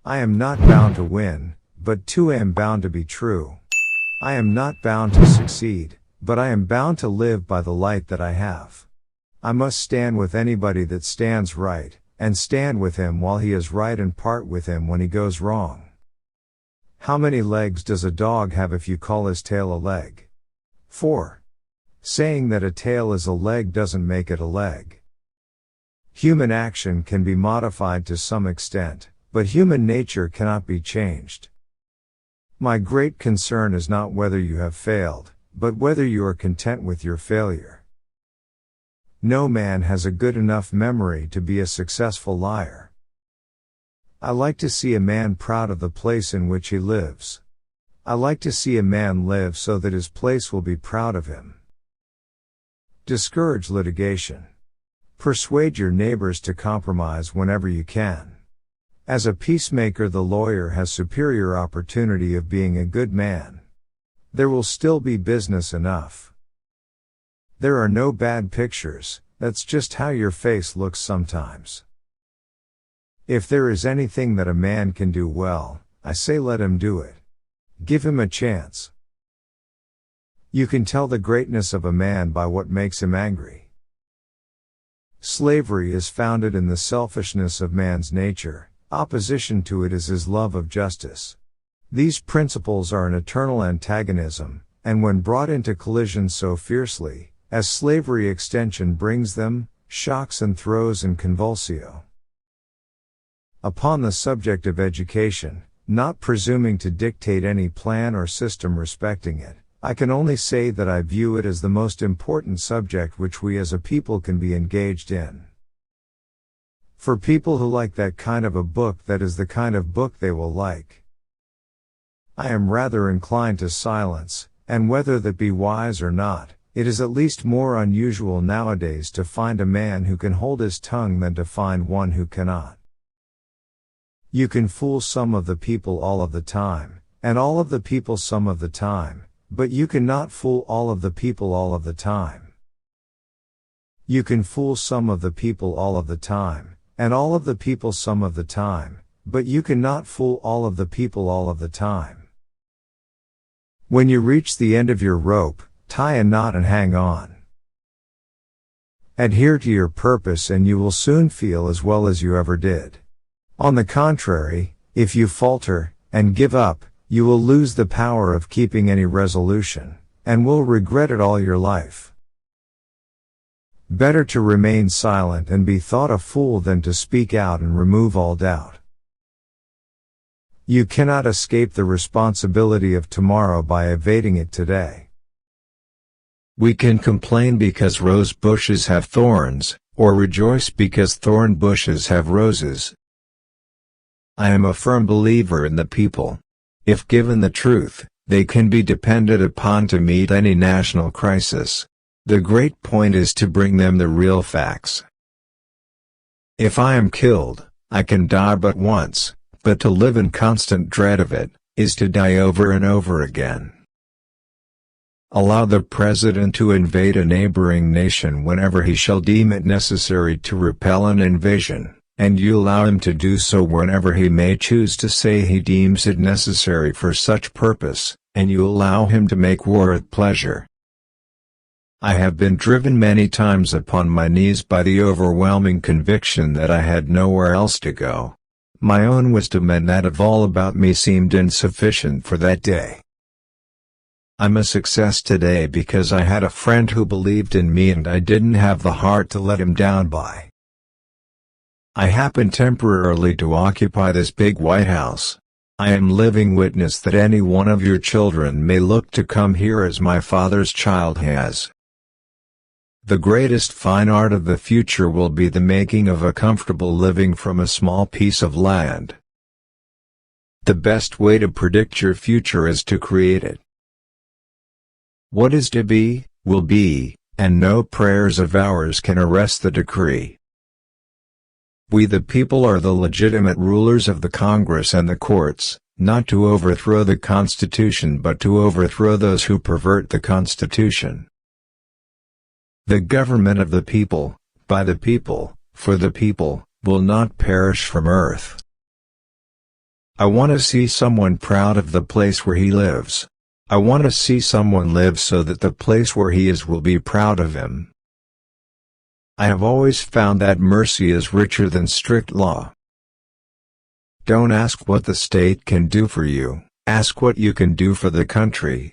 I am not bound to win, but too am bound to be true. I am not bound to succeed, but I am bound to live by the light that I have. I must stand with anybody that stands right, and stand with him while he is right and part with him when he goes wrong. How many legs does a dog have if you call his tail a leg? 4. Saying that a tail is a leg doesn't make it a leg. Human action can be modified to some extent, but human nature cannot be changed. My great concern is not whether you have failed, but whether you are content with your failure. No man has a good enough memory to be a successful liar. I like to see a man proud of the place in which he lives. I like to see a man live so that his place will be proud of him. Discourage litigation. Persuade your neighbors to compromise whenever you can. As a peacemaker, the lawyer has superior opportunity of being a good man. There will still be business enough. There are no bad pictures, that's just how your face looks sometimes. If there is anything that a man can do well, I say let him do it. Give him a chance. You can tell the greatness of a man by what makes him angry. Slavery is founded in the selfishness of man's nature, opposition to it is his love of justice. These principles are an eternal antagonism, and when brought into collision so fiercely, as slavery extension brings them, shocks and throes and convulsio. Upon the subject of education, not presuming to dictate any plan or system respecting it, I can only say that I view it as the most important subject which we as a people can be engaged in. For people who like that kind of a book, that is the kind of book they will like. I am rather inclined to silence, and whether that be wise or not, it is at least more unusual nowadays to find a man who can hold his tongue than to find one who cannot. You can fool some of the people all of the time, and all of the people some of the time, but you cannot fool all of the people all of the time. You can fool some of the people all of the time, and all of the people some of the time, but you cannot fool all of the people all of the time. When you reach the end of your rope, tie a knot and hang on. Adhere to your purpose and you will soon feel as well as you ever did. On the contrary, if you falter, and give up, you will lose the power of keeping any resolution, and will regret it all your life. Better to remain silent and be thought a fool than to speak out and remove all doubt. You cannot escape the responsibility of tomorrow by evading it today. We can complain because rose bushes have thorns, or rejoice because thorn bushes have roses. I am a firm believer in the people. If given the truth, they can be depended upon to meet any national crisis. The great point is to bring them the real facts. If I am killed, I can die but once, but to live in constant dread of it, is to die over and over again. Allow the president to invade a neighboring nation whenever he shall deem it necessary to repel an invasion, and you allow him to do so whenever he may choose to say he deems it necessary for such purpose, and you allow him to make war at pleasure. I have been driven many times upon my knees by the overwhelming conviction that I had nowhere else to go. My own wisdom and that of all about me seemed insufficient for that day. I'm a success today because I had a friend who believed in me and I didn't have the heart to let him down by. I happen temporarily to occupy this big White House. I am living witness that any one of your children may look to come here as my father's child has. The greatest fine art of the future will be the making of a comfortable living from a small piece of land. The best way to predict your future is to create it. What is to be, will be, and no prayers of ours can arrest the decree. We the people are the legitimate rulers of the Congress and the courts, not to overthrow the Constitution but to overthrow those who pervert the Constitution. The government of the people, by the people, for the people, will not perish from earth. I want to see someone proud of the place where he lives. I want to see someone live so that the place where he is will be proud of him. I have always found that mercy is richer than strict law. Don't ask what the state can do for you, ask what you can do for the country.